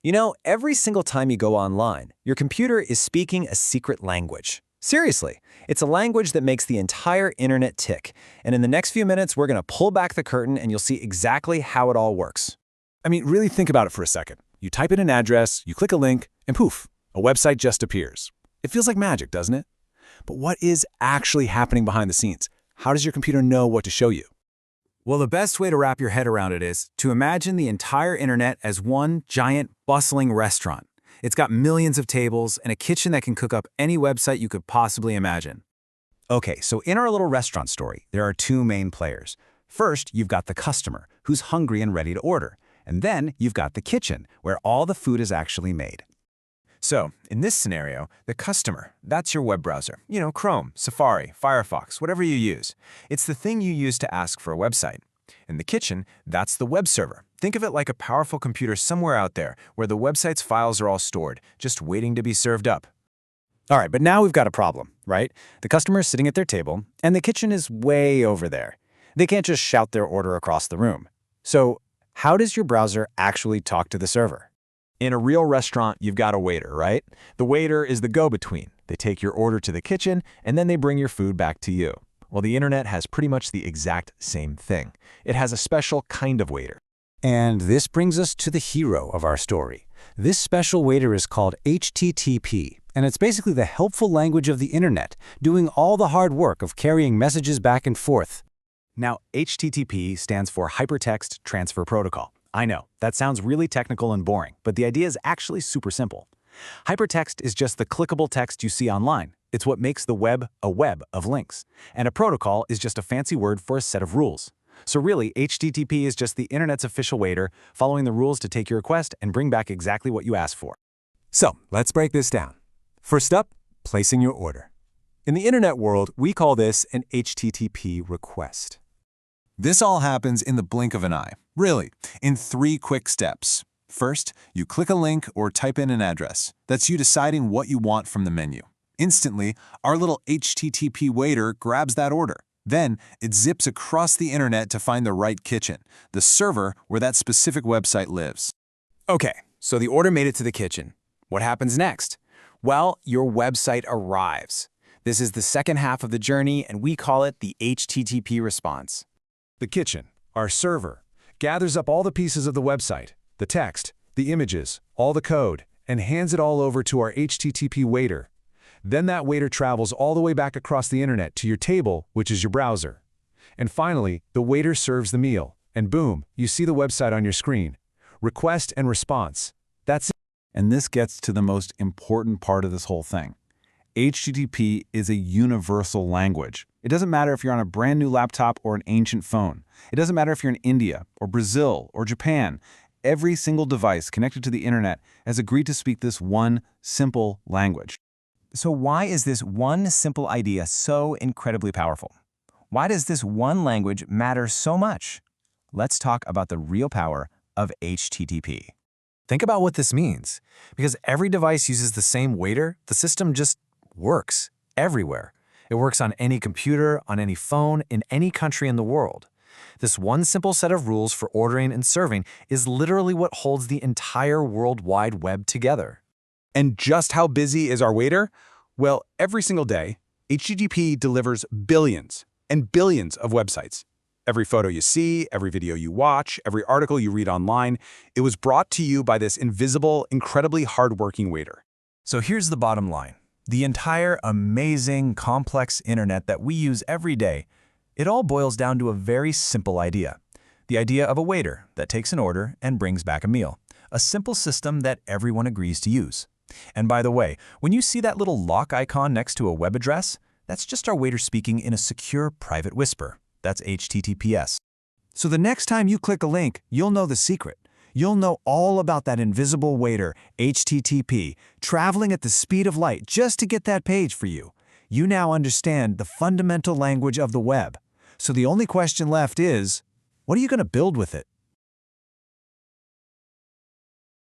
You know, every single time you go online, your computer is speaking a secret language. Seriously, it's a language that makes the entire internet tick. And in the next few minutes, we're going to pull back the curtain and you'll see exactly how it all works. I mean, really think about it for a second. You type in an address, you click a link, and poof, a website just appears. It feels like magic, doesn't it? But what is actually happening behind the scenes? How does your computer know what to show you? Well, the best way to wrap your head around it is to imagine the entire internet as one giant, bustling restaurant. It's got millions of tables and a kitchen that can cook up any website you could possibly imagine. Okay, so in our little restaurant story, there are two main players. First, you've got the customer, who's hungry and ready to order. And then you've got the kitchen, where all the food is actually made. So, in this scenario, the customer, that's your web browser. Chrome, Safari, Firefox, whatever you use. It's the thing you use to ask for a website. In the kitchen, that's the web server. Think of it like a powerful computer somewhere out there where the website's files are all stored, just waiting to be served up. All right, but now we've got a problem, right? The customer is sitting at their table, and the kitchen is way over there. They can't just shout their order across the room. So, how does your browser actually talk to the server? In a real restaurant, you've got a waiter, right? The waiter is the go-between. They take your order to the kitchen, and then they bring your food back to you. Well, the internet has pretty much the exact same thing. It has a special kind of waiter. And this brings us to the hero of our story. This special waiter is called HTTP, and it's basically the helpful language of the internet, doing all the hard work of carrying messages back and forth. Now, HTTP stands for Hypertext Transfer Protocol. I know, that sounds really technical and boring, but the idea is actually super simple. Hypertext is just the clickable text you see online. It's what makes the web a web of links. And a protocol is just a fancy word for a set of rules. So really, HTTP is just the internet's official waiter, following the rules to take your request and bring back exactly what you asked for. So, let's break this down. First up, placing your order. In the internet world, we call this an HTTP request. This all happens in the blink of an eye, really, in 3 quick steps. First, you click a link or type in an address. That's you deciding what you want from the menu. Instantly, our little HTTP waiter grabs that order. Then, it zips across the internet to find the right kitchen, the server where that specific website lives. Okay, so the order made it to the kitchen. What happens next? Well, your website arrives. This is the second half of the journey, and we call it the HTTP response. The kitchen, our server, gathers up all the pieces of the website, the text, the images, all the code, and hands it all over to our HTTP waiter. Then that waiter travels all the way back across the internet to your table, which is your browser. And finally, the waiter serves the meal, and boom, you see the website on your screen. Request and response. That's it. And this gets to the most important part of this whole thing. HTTP is a universal language. It doesn't matter if you're on a brand new laptop or an ancient phone. It doesn't matter if you're in India or Brazil or Japan. Every single device connected to the internet has agreed to speak this one simple language. So why is this one simple idea so incredibly powerful? Why does this one language matter so much? Let's talk about the real power of HTTP. Think about what this means. Because every device uses the same waiter, the system just works everywhere. It works on any computer, on any phone, in any country in the world. This one simple set of rules for ordering and serving is literally what holds the entire World Wide Web together. And just how busy is our waiter? Well, every single day, HTTP delivers billions and billions of websites. Every photo you see, every video you watch, every article you read online, it was brought to you by this invisible, incredibly hardworking waiter. So here's the bottom line. The entire amazing, complex internet that we use every day, it all boils down to a very simple idea. The idea of a waiter that takes an order and brings back a meal. A simple system that everyone agrees to use. And by the way, when you see that little lock icon next to a web address, that's just our waiter speaking in a secure private whisper. That's HTTPS. So the next time you click a link, you'll know the secret. You'll know all about that invisible waiter, HTTP, traveling at the speed of light just to get that page for you. You now understand the fundamental language of the web. So the only question left is, what are you going to build with it?